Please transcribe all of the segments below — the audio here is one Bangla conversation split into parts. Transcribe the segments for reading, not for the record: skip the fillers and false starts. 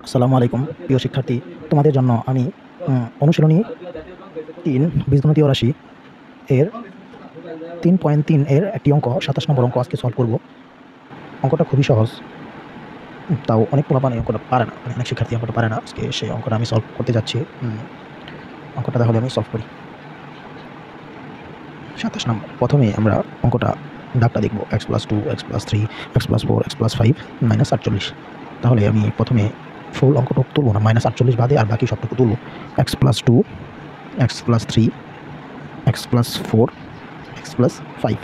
আসসালামু আলাইকুম প্রিয় শিক্ষার্থী, তোমাদের জন্য আমি অনুশীলনী 3 বীজগণিত ও রাশি এর 3.3 এর একটি অঙ্ক 27 নম্বর অঙ্ক আজকে সলভ করব। অঙ্কটা খুবই সহজ, তাও অনেক পোলাপান এই অঙ্কটা পারে না, অনেক শিক্ষার্থী অঙ্কটা পারে না। আজকে সেই অঙ্কটা আমি সলভ করতে যাচ্ছি। অঙ্কটা তাহলে আমি সলভ করি। 27 নম্বর, প্রথমে আমরা অঙ্কটা দাগটা দেখব x+2 x+3 x+4 x+5 -48। তাহলে আমি প্রথমে ফুল অঙ্কটা তুলব না, -48 বাদে আর বাকি সবটুকু তুলব। x+2 x+3 x+4 x+5।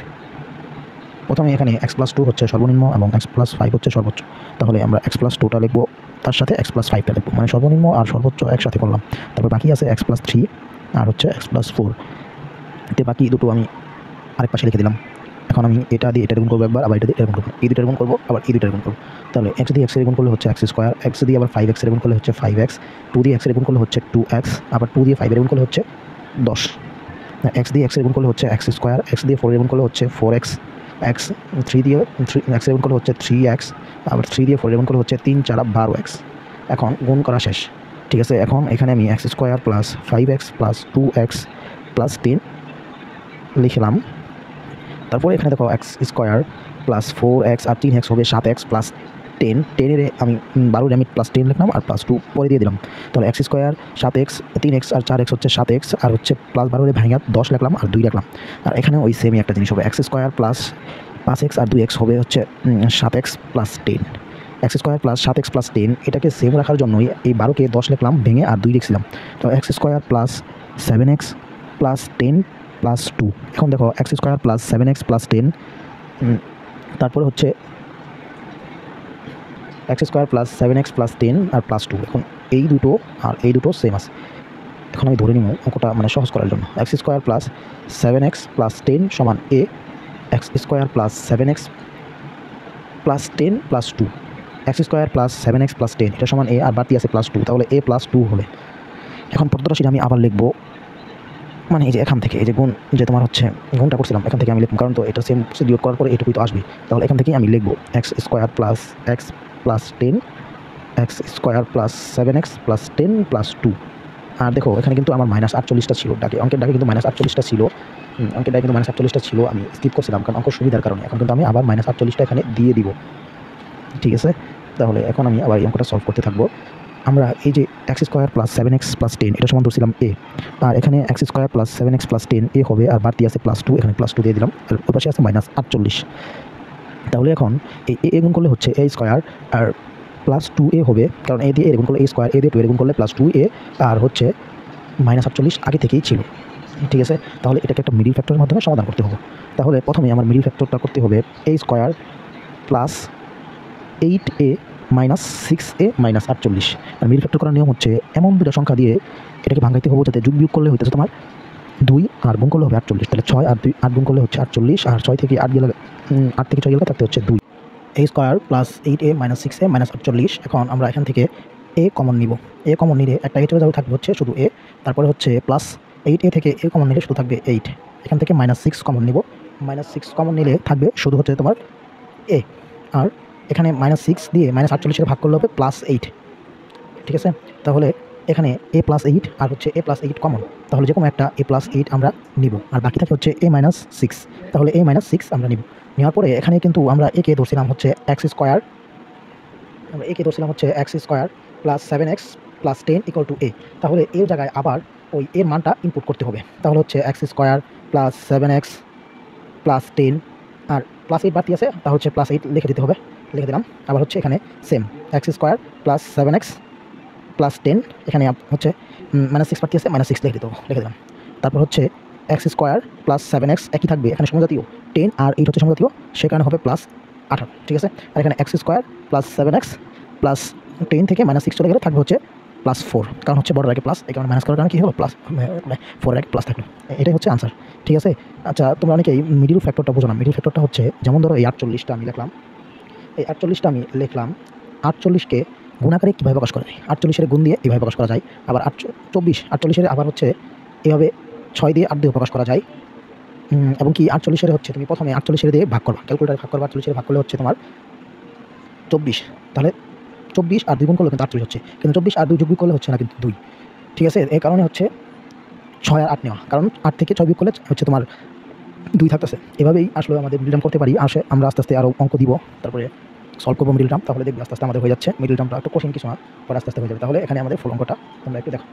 প্রথমে এখানে x+2 হচ্ছে সর্বনিম্ন এবং x+5 হচ্ছে সর্বোচ্চ। তাহলে আমরা x+2টা লিখব, তার সাথে x+5টা লিখব, মানে সর্বনিম্ন আর সর্বোচ্চ একসাথে করলাম। তারপর বাকি আছে x+3 আর হচ্ছে x+4। এতে বাকি দুটো আমি আরেক পাশে লিখে দিলাম। এখন আমি এটা দিয়ে এটা গুণ করবো একবার, আবার এটা দিয়ে এটা গুণ করবো, এই দুটার গুণ করবো, আবার এই দুটার গুণ করবো। তাহলে x দিয়ে x এর গুণ করলে হচ্ছে x স্কোয়ার, x দিয়ে আবার 5x এর গুণ করলে হচ্ছে 5x, 2 দিয়ে x এর গুণ করলে হচ্ছে 2x, আবার 2 দিয়ে 5 এর গুণ করলে হচ্ছে 10। x দিয়ে x এর গুণ করলে হচ্ছে x স্কোয়ার, x দিয়ে 4 এর গুণ করলে হচ্ছে 4x, x 3 দিয়ে x এর গুণ করলে হচ্ছে 3x, আবার 3 দিয়ে 4 এর গুণ করলে হচ্ছে 3 4 12x। এখন গুণ করা শেষ, ঠিক আছে। এখন এখানে আমি x square plus 5x plus 2x plus 10 লিখলাম। তারপরে এখানে দেখো x স্কোয়ার প্লাস 4x আর 3x হবে 7x প্লাস 10, 10 এর আমি 12 আমি প্লাস 10 লিখলাম আর প্লাস 2 পরে দিয়ে দিলাম। তাহলে x স্কোয়ার 7x 3x আর 4x হচ্ছে 7x, আর হচ্ছে প্লাস 12 এর ভাঙা 10 লিখলাম আর 2 লিখলাম। আর এখানে ওই সেমই একটা জিনিস হবে, x স্কোয়ার প্লাস 5x আর 2x হবে হচ্ছে 7x plus 10। x square plus 7x plus 10 এটাকে সেম রাখার জন্যই এই 12কে 10 লিখলাম ভেঙে আর 2 লিখছিলাম। তো x square plus 7x plus 10 plus 2। এখন দেখো x square plus 7x plus 10, তারপরে হচ্ছে x square plus 7x plus 10 আর প্লাস 2। এখন এই দুটো আর এই দুটো সেম আছে। এখন আমি ধরে নিব অঙ্কটা মানে সহজ করার জন্য, x square plus 7x plus 10 সমান a, x square plus 7x plus 10 plus 2, x square plus 7x plus 10 এটা সমান a, আর বাড়তি আছে প্লাস 2, তাহলে a প্লাস 2 হবে। এখন প্রদত্ত রাশিটা আমি আবার লিখবো, মানে এই যে এখান থেকে এই যে গুণ, যে তোমার হচ্ছে গুণটা করছিলাম এখান থেকে আমি লিখব, কারণ তো এটা সেম প্রসিডিউর করার পরে এটুকুই তো আসবে। তাহলে এখান থেকেই আমি লিখবো x square plus x plus 10, x square plus 7x plus 10 plus 2। আর দেখো এখানে কিন্তু আমার -48টা ছিল, অঙ্কের ডাকে কিন্তু -48টা ছিল, অঙ্কের ডাকে কিন্তু -48টা ছিল, আমি স্কিপ করছিলাম কারণ অঙ্ক সুবিধার কারণে। এখন কিন্তু আমি আবার -48টা এখানে দিয়ে দিব, ঠিক আছে। তাহলে এখন আমি আবার এই অঙ্কটা সলভ করতে থাকবো। আমরা এই যে x square plus 7x plus 10 এটা সমান ধরছিলাম a, আর এখানে x square plus 7x plus 10 a হবে, আর বাড়তি আছে প্লাস 2, এখানে প্লাস 2 দিয়ে দিলাম, আর ওই পাশে আছে -48। তাহলে এখন এই a গুণ করলে হচ্ছে a square R plus 2a হবে, কারণ a দিয়ে a গুণ করলে a স্কোয়ার, a দিয়ে 2 এর গুণ করলে প্লাস 2a, আর হচ্ছে -48 আগে থেকেই ছিল, ঠিক আছে। তাহলে এটাকে একটা মিডিল ফ্যাক্টরের মাধ্যমে সমাধান করতে হবে। তাহলে প্রথমে আমার মিডিল ফ্যাক্টরটা করতে হবে a square plus 8a minus 6a minus 48। আর মিডিল ফ্যাক্টর করার নিয়ম হচ্ছে এমন দুটো সংখ্যা দিয়ে এটাকে ভাঙাইতে হবে যাতে যোগ বিয়োগ করলে হইতেছে তোমার 2 আর গুণ করলে হবে 48। তাহলে 6 আর 2 8 গুণ করলে হচ্ছে 48, আর 6 থেকে 8 গেলে 8 থেকে 6 গেলে থাকতে হচ্ছে 2। a square plus 8a minus 6a minus 48। এখন আমরা এখান থেকে a কমন নিব, a কমন নিলে একটা a চলে যাবে, থাকবে হচ্ছে শুধু a। তারপরে হচ্ছে প্লাস 8a থেকে a কমন নিলে শুধু থাকবে 8। এখান থেকে -6 কমন নিব, -6 কমন নিলে থাকবে শুধু হচ্ছে তোমার a। আর এখানে -6 দিয়ে -48 ভাগ করলে হবে +8, ঠিক আছে। তাহলে এখানে a + 8 আর হচ্ছে a + 8 কমন, তাহলে যে কোনো একটা a + 8 আমরা নিব, আর বাকি থাকে হচ্ছে a - 6। তাহলে a - 6 আমরা নিব। নেওয়ার পরে এখানে কিন্তু আমরা a কে ধরছিলাম হচ্ছে x স্কোয়ার, আমরা a কে ধরছিলাম হচ্ছে x square plus 7x plus 10 = a। তাহলে এর জায়গায় আবার ওই এর মানটা ইনপুট করতে হবে। তাহলে হচ্ছে x square plus 7x plus 10 আর প্লাস 8 বাড়তি আছে, তাহলে হচ্ছে +8 লিখে দিতে হবে, লিখে দিলাম। আবার হচ্ছে এখানে same x square plus 7x plus 10, এখানে হচ্ছে -6 বাড়তি আছে, -6 লিখে দিতে হবে, লিখে দিলাম। তারপর হচ্ছে x স্কোয়ার প্লাস 7x একই থাকবে, এখানে সমজাতীয় 10 আর 8 হচ্ছে সমজাতীয়, সে কারণে হবে +18, ঠিক আছে। আর এখানে x square plus 7x plus 10 থেকে -6 চলে গেলে থাকবে হচ্ছে +4, কারণ হচ্ছে বড় আগে প্লাস, এই কারণে মাইনাস করার কারণে কী হলো +4 আগে প্লাস থাকলো, এটাই হচ্ছে আনসার, ঠিক আছে। আচ্ছা, তোমরা অনেকেই মিডিল ফ্যাক্টরটা বোঝো না। মিডিল ফ্যাক্টরটা হচ্ছে যেমন ধরো এই 48টা আমি লিখলাম, এই 48টা আমি লিখলাম, 48কে গুণাকারে কীভাবে প্রকাশ করা যায়, 48-এর গুণ দিয়ে এইভাবে প্রকাশ করা যায়। আবার 48-এর আবার হচ্ছে এভাবে 6 দিয়ে 8 দিয়ে প্রকাশ করা যায়। এবং কি 48-এর হচ্ছে তুমি প্রথমে 48-এর দিয়ে ভাগ করবা, ক্যালকুলেটারে ভাগ করবা, 48-এর ভাগ করলে হচ্ছে তোমার 24, তাহলে 24 আর 2 গুণ করলে কিন্তু 38 হচ্ছে, কিন্তু 24 আর 2 যোগ করলে হচ্ছে না কিন্তু 2। ঠিক আছে, এই কারণে হচ্ছে 6 আর 8 নেওয়া, কারণ 8 থেকে 6 বিয়োগ করলে হচ্ছে তোমার 2 থাকতেছে। এভাবেই আসলে আমাদের মিডল টার্ম করতে পারি। আমরা আস্তে আস্তে আরও অঙ্ক দিব, তারপরে সলভ করবো মিডল টার্ম, তাহলে দেখবি আস্তে আস্তে আমাদের হয়ে যাচ্ছে। মিডল টার্মটা একটু কঠিন কিছু না, পরে আস্তে আস্তে হয়ে যাবে। তাহলে এখানে আমাদের ফুল অঙ্কটা তোমরা একটু দেখো।